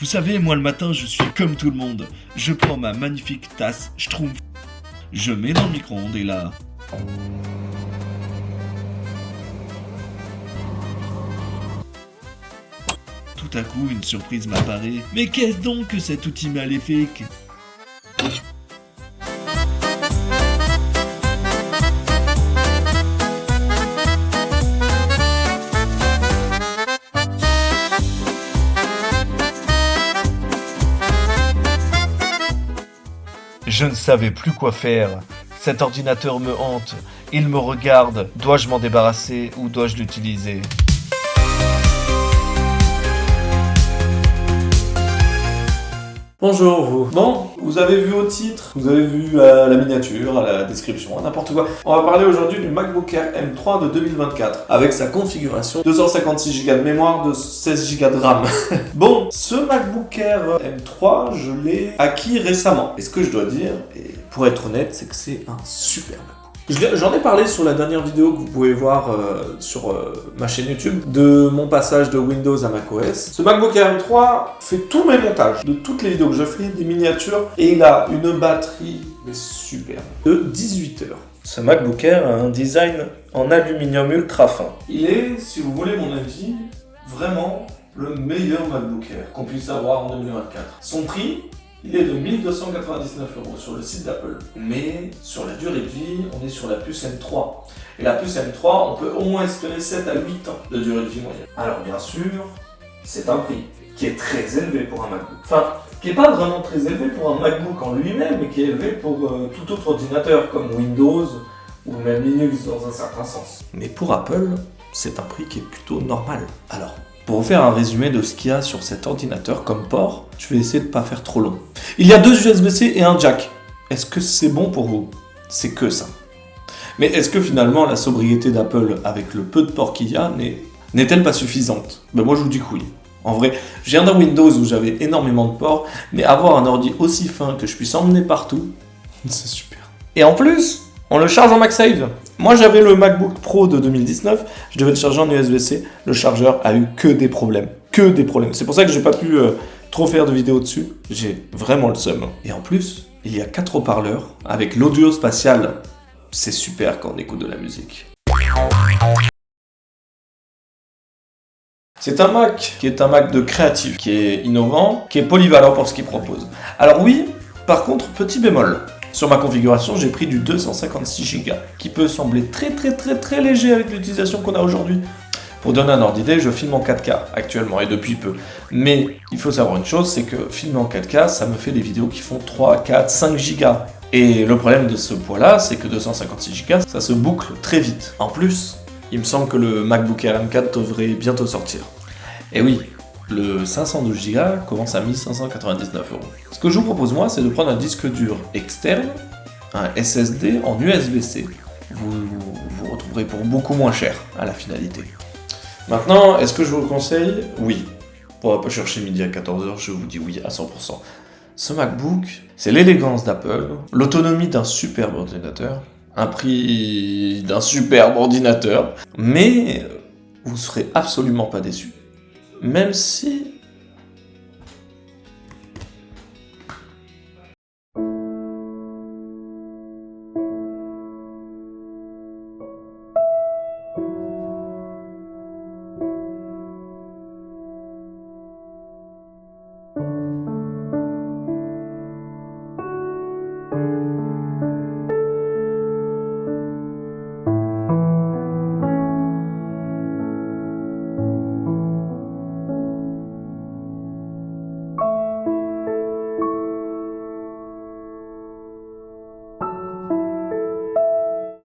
Vous savez, moi le matin, je suis comme tout le monde. Je prends ma magnifique tasse Schtroumpf, je mets dans le micro-ondes et là... Tout à coup, une surprise m'apparaît. Mais qu'est-ce donc que cet outil maléfique ? Je ne savais plus quoi faire. Cet ordinateur me hante. Il me regarde. Dois-je m'en débarrasser ou dois-je l'utiliser ? Bonjour vous. Bon, vous avez vu au titre, vous avez vu à la miniature, à la description, à n'importe quoi. On va parler aujourd'hui du MacBook Air M3 de 2024 avec sa configuration 256 Go de mémoire, de 16 Go de RAM. Bon, ce MacBook Air M3, je l'ai acquis récemment. Et ce que je dois dire, et pour être honnête, c'est que c'est un super MacBook. J'en ai parlé sur la dernière vidéo que vous pouvez voir sur ma chaîne YouTube de mon passage de Windows à macOS. Ce MacBook Air M3 fait tous mes montages de toutes les vidéos que je fais, des miniatures, et il a une batterie mais superbe de 18 heures. Ce MacBook Air a un design en aluminium ultra fin. Il est, si vous voulez mon avis, vraiment le meilleur MacBook Air qu'on puisse avoir en 2024. Son prix, il est de 1299 € sur le site d'Apple. Mais sur la durée de vie, on est sur la puce M3. Et la puce M3, on peut au moins espérer 7 à 8 ans de durée de vie moyenne. Alors bien sûr, c'est un prix qui est très élevé pour un MacBook. Enfin, qui n'est pas vraiment très élevé pour un MacBook en lui-même, mais qui est élevé pour tout autre ordinateur comme Windows ou même Linux dans un certain sens. Mais pour Apple, c'est un prix qui est plutôt normal. Alors, pour vous faire un résumé de ce qu'il y a sur cet ordinateur comme port, je vais essayer de ne pas faire trop long. Il y a 2 USB-C et un jack. Est-ce que c'est bon pour vous ? C'est que ça. Mais est-ce que finalement la sobriété d'Apple avec le peu de ports qu'il y a n'est-elle pas suffisante ? Ben moi je vous dis que oui. En vrai, je viens d'un Windows où j'avais énormément de ports, mais avoir un ordi aussi fin que je puisse emmener partout, c'est super. Et en plus, on le charge en MagSafe. Moi j'avais le MacBook Pro de 2019, je devais le charger en USB-C, le chargeur a eu que des problèmes. C'est pour ça que j'ai pas pu trop faire de vidéos dessus, j'ai vraiment le seum. Et en plus, il y a 4 haut-parleurs avec l'audio spatial. C'est super quand on écoute de la musique. C'est un Mac qui est un Mac de créatif, qui est innovant, qui est polyvalent pour ce qu'il propose. Alors oui, par contre, petit bémol. Sur ma configuration, j'ai pris du 256 Go, qui peut sembler très léger avec l'utilisation qu'on a aujourd'hui. Pour donner un ordre d'idée, je filme en 4K actuellement et depuis peu. Mais il faut savoir une chose, c'est que filmer en 4K, ça me fait des vidéos qui font 3, 4, 5 Go. Et le problème de ce poids-là, c'est que 256 Go, ça se boucle très vite. En plus, il me semble que le MacBook Air M4 devrait bientôt sortir. Et oui, le 512 Go commence à 1599 €. Ce que je vous propose moi, c'est de prendre un disque dur externe, un SSD en USB-C. Vous retrouverez pour beaucoup moins cher à la finalité. Maintenant, est-ce que je vous le conseille ? Oui. On va pas chercher midi à 14h, je vous dis oui à 100%. Ce MacBook, c'est l'élégance d'Apple, l'autonomie d'un superbe ordinateur, un prix d'un superbe ordinateur, mais vous serez absolument pas déçus. Même si